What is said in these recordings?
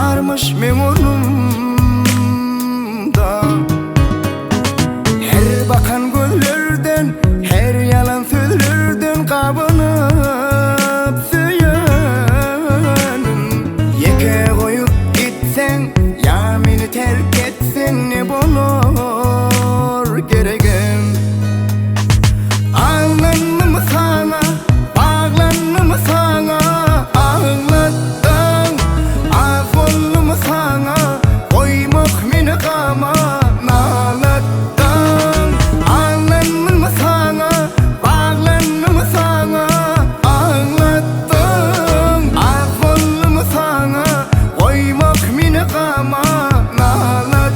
varmış men ornumda. Her bakan gözlerden, her yalan sözlerden kabınıp söylenim. Yeke koyup gitsen, ya meni terk etsen ne bolur geregem. Ağlandım mı sana, bağlandım mı sana, ağlattın, affoldum mu sana, koymak meni kama, nalattın. Ağlandım mı sana, bağlandım mı sana, ağlattın, affoldum mu sana, koymak meni kama, nalattın.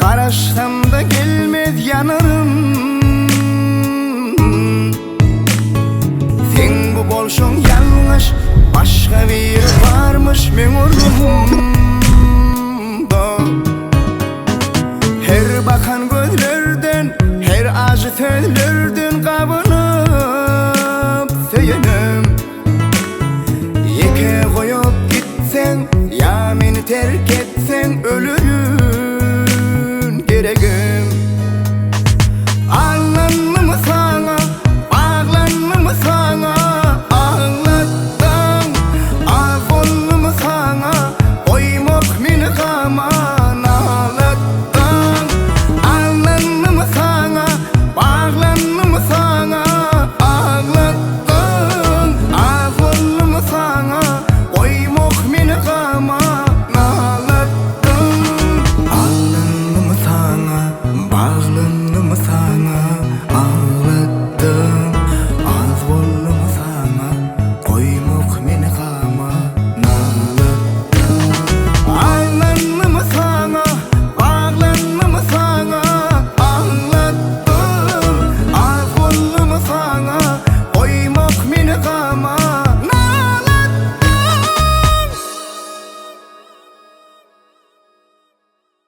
Araşsam da gelmez yanarım. Sen bu bolşun yanlış, başka bir varmış men ornumda. Her bakan gözlerden, her acı sözlerden kabınıp söylenim. Yeke koyup gitsen, ya meni terk etsen ölürüm.